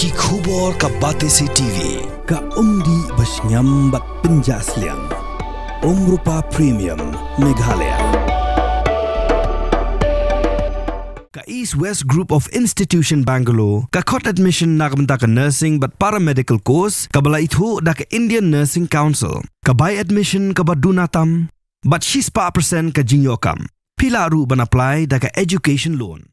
Ki khubor ka Batesi TV. Ka umdi basnyambat penjaslian. Rupa Premium Meghalaya. Ka East West Group of Institution Bangalore. Ka khot admission nagamta ka nursing but paramedical course. Ka bala ithu da ka Indian Nursing Council. Ka buy admission ka badunatam. But she's pa percent ka jinyokam. Pila ru ban apply da ka education loan.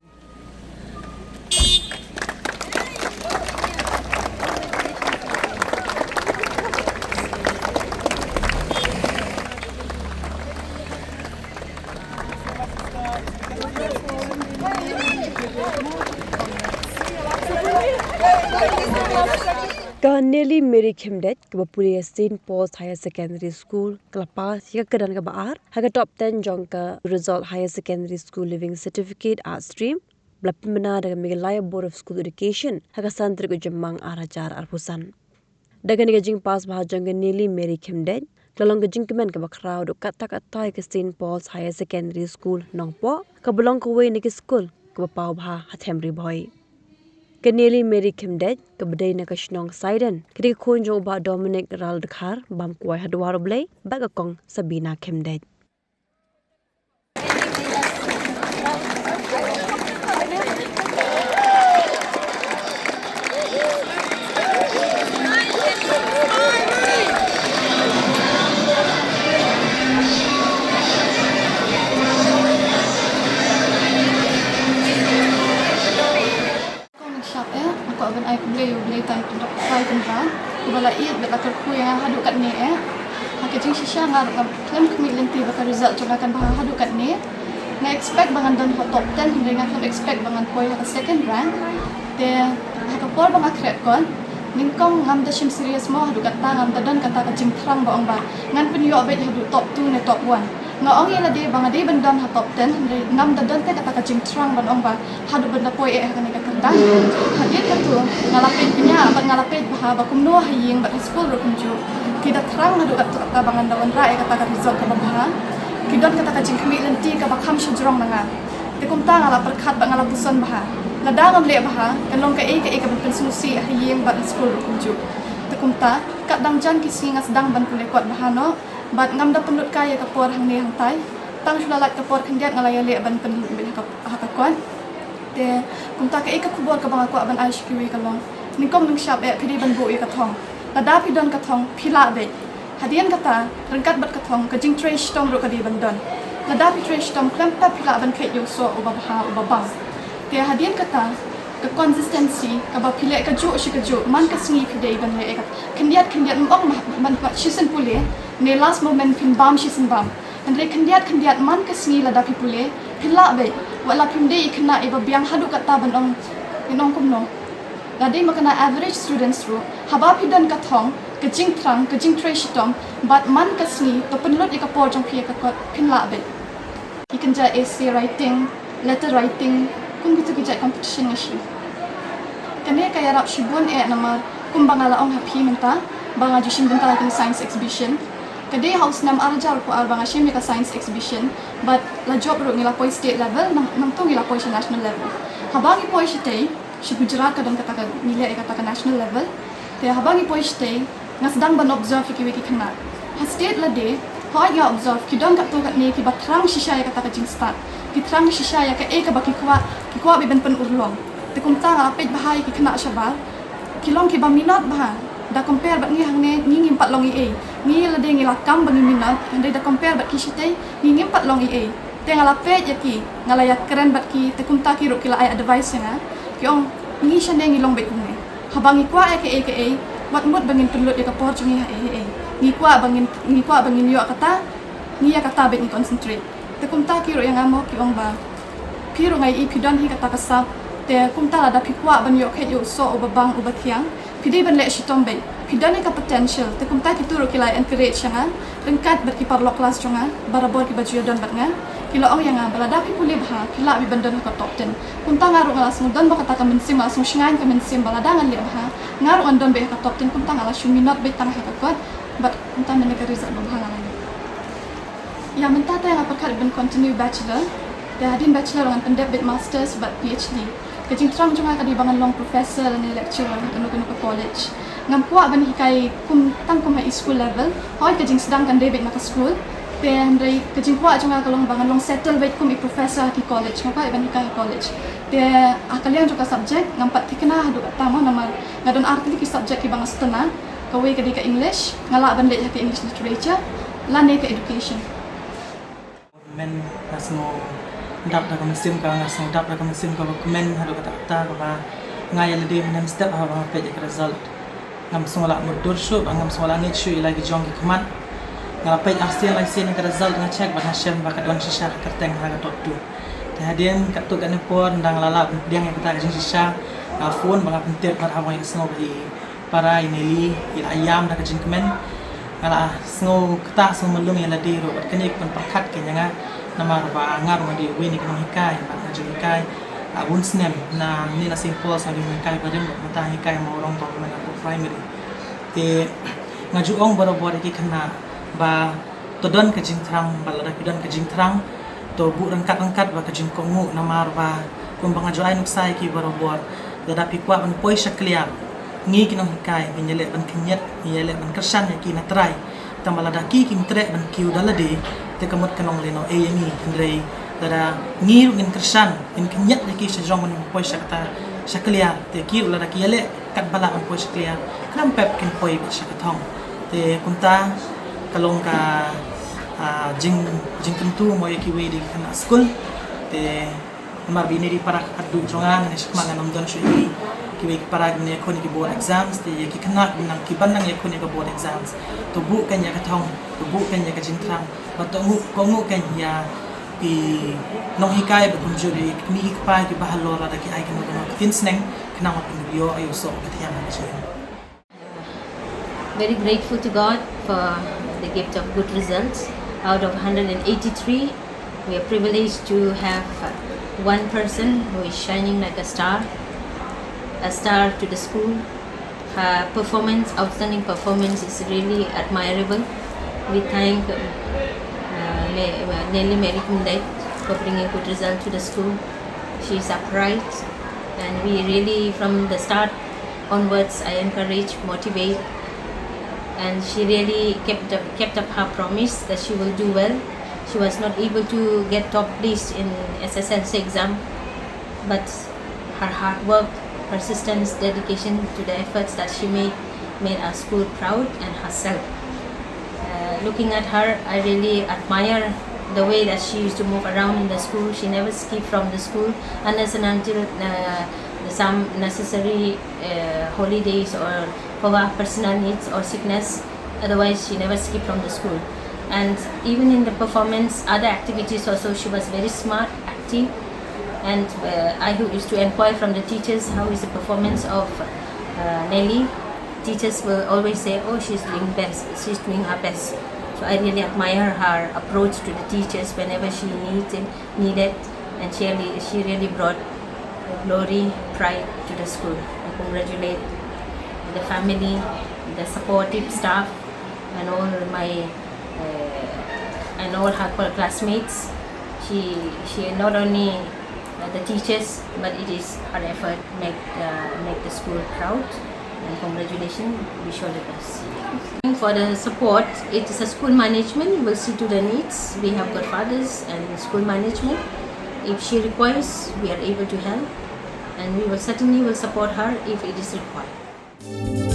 Nelly Mary Khymdeit ke Puri St Paul's Higher Secondary School kelapa siga Kyrdan ke Baar haga top 10 jong ke result Higher Secondary School Living Certificate Art Stream belapin benar dengan Meghalaya Board of School Education haga santri ke Jemang arajar arpusan daga ni jing pas bah jong ke Nelly Mary Khymdeit kelong ke jing kemen ke bakrau dok kata-kata ke St Paul's Higher Secondary School nongpo ke belong ke way ni ke school ke bapau bah hatemri boy ke Nelly Mary Khymdeit ke bedai na ke Shnong Saiden ketika kunjung ba Dominic Raldkhar bam kuai hadwar blai baga kong Sabina Khymdeit Aban ay kulay tayo tayo kan wala iit bakal ku yang hadu kat ni hakijing sisya ngar claim commitment bakal result jona kan bah hadu kat ni na expect bangan don top 10 hingga kan expect bangan koi ha second rank te ha por bang akret kon ningkong ngam da shim serious mo hadu kat ngam da don kata ka jing thrang ba ong ba ngan pun yo abet hadu top 2 ne top 1 ngaong ila de bang ade bandam ha top 10 ngam da don te kata ka jing thrang ban ong ba hadu benda koi ha kan ka Kyrdan hadit ka tu ngalapit punya abang ngalapit bah ba kumno haying ba school ro kunju kita thrang hadu kat kata bangan dawan ra kata ka result ka bah kidon kata ka jing kami lenti ka ba kham shujrong nanga te kumta ngala perkhat ba ngala buson bah lada ngam le bah kanong ka ka ban pensusi haying ba school ro kunju te kumta kat dang jan kisi ngas dang ban kule kwat bah no bat ngam da penut kaya ka por hang ni hang tai tang sulalat ka por Khymdeit ngalaya le ban penut bil ka kwat te kumta ka kubor ka bang ko ban ISQE ka long ningkom ning shop phidi ban bo ka thong lada phidon ka thong phila be hadian kata rengkat bat ka thong ka jing trash tom ro ka di ban don lada pi trash tom klampa phila ban khet yo so uba bang te hadian kata ka consistency ka ba phile ka jo shi ka jo man ka singi phidei ban le ka Khymdeit mong man pa shisen pule ne last moment pin bam shisen bam andre Khymdeit man ka singi lada pi pule phila be wala Khymdeit ikna iba biang hadu kata ban ong inong kumno ladi makana average students ro haba phidan ka thong ka jing thrang ka jing trash tom but man ka singi to penlot ikapor jong phia ka phinla be ikinja essay writing letter writing kung gitu kijai competition ngi kane kaya rap shibun nama kumbangala ong happy menta banga jushin benta kan science exhibition kade house nam arjar ko ar banga shim ka science exhibition but la job ro ngila poi state level nam to ngila poi national level habangi poi shitei shi Gujarat kadang kata ka nile kata ka national level te habangi poi shitei ngasdang ban observe ki wiki khna ha state la de ha ya observe ki dong ka to ka ni ki batrang shisha ya kata ka jing start ki trang shisha ya ka ka baki kwa bi ben pen urlong te kumta nga pej bahai ki khna shabal kilong ki ba minot bah da compare bat ngi hang ne ngi ngim pat long e ngi la de ngi la kam bangi minot ande da compare bat ki shitei ngi ngim pat long e te ngala pej ya ki ngala ya keren bat ki te kumta ki ro ki la ai advice nga ki ong ngi shande ngi long bet ngi habangi kwa e wat mut bangin tulut ya ka por jungi ha ngi kwa bangin yo kata ngi ya kata bet ni concentrate te kumta ki ro yang amo ki ong ba piro ngai i pidon hi kata kasap te kumta la da pikwa ban yo khet yo so obabang obathiang pidi ban le shitom be pidon ka potential te kumta ki turo ki lai encourage nga rengkat bat ki parlo class jonga barabor ki baju don bat nga kilo ong yang balada pi puli bha kila bi bandon ka top 10 kumta ngaru ngalas mudon ba kata ka mensim langsung shingan ka mensim balada ngan le bha ngaru andon be ka top 10 kumta ngalas shuminot be tang ha ka kot but kumta men ka result ba ngala ya menta ta yang apa khat ben continue bachelor dan hadin bachelor dengan pendek masters but PhD kajing terang cuma kadi bangan long professor ni lecturer kanu ke college ngam puak ban hikai kum tang kum high school level hoi kajing sedang kan David maka school te handai kajing puak cuma kalong bangan long settle wait kum professor ki college ngapa ban hikai college te akalian juga subject ngam pat tikna hadu tama nama ngadon arti ki subject ki bangan setena kawe kadi ka English ngala ban le ke English literature lane ke education men nasmo dap na kamasim ka nasmo dap na kamasim ka men hadu kata ta ka ngaya le dem nem step ha ba pe result ngam sola mudur shu ngam sola ngit shu lagi jong ki khaman ngala pe arsian lai sen ka result nga check ba hashem ba ka don shisha ka teng ha ka tu ta hadien ka tu ka ne por ndang lala diang yang kita ka shisha phone ba ka pentet ba awai snow bi para Nelly il ayam da ka jin kemen ngala snow kata snow melum yang ladi ro ba kene pun pakat ke nyanga nama ba ngar ma di weni ka hikai ba ka jin hikai abun snem na ni na simple sabi hikai ba dem mata hikai ma orang to na primary te ngaju ong boro ki khana ba to don ka jing thrang ba la ka don ka jing thrang to bu rangkat ba ka jing kongu namar ba kum bang aju ai nuk sai ki boro da dapi kwa ban poi shaklia ngi ki nong hikai binyele ban kinyet yele ban kersan ki na try tambala da ki mtre ban kiu dalade te kamot kanong leno e ngi ndrei da ngi ngin kersan in kinyet ki sejong ban poi shakta shaklia te ki la da ki yele kat bala ban poi shaklia kram pep kin poi shakathong te kunta kalong ka jing kentu mo ki we di kana school te mar bini di para adu jongan ne shkma nganom don shui ki we para ne ko ni board exams te ki kana nang ki ban nang ko ni board exams to bu kan ya kathong to bu kan ya ka jing trang ba to ngu ko ngu kan ya ki no hikai ba kum juri ni ki pa ki bahalo ra da ki ai kan no tin sneng kana ma pin bio ayo so ka ma chi Very grateful to God for the gift of good results. Out of 183, we are privileged to have one person who is shining like a star to the school. Her performance, outstanding performance, is really admirable. We thank Nelly Khymdeit for bringing good result to the school. She is upright, and we really, from the start onwards, I encourage, motivate. And she really kept up her promise that she will do well. She was not able to get top list in SSLC exam, but her hard work, persistence, dedication to the efforts that she made our school proud and herself. Looking at her, I really admire the way that she used to move around in the school. She never skipped from the school unless and until some necessary holidays or for her personal needs or sickness. Otherwise, she never skipped from the school. And even in the performance, other activities also, she was very smart, active. And I used to inquire from the teachers how is the performance of Nelly. Teachers will always say, oh, she's doing best, she's doing her best. So I really admire her approach to the teachers whenever she needed, and she really brought glory, pride to the school. I congratulate the family, the supportive staff, and all her classmates. She not only the teachers, but it is her effort make the school proud. And congratulations, wish all the best. For the support, it is a school management. We will see to the needs. We have godfathers and school management. If she requires, we are able to help, and we will certainly support her if it is required.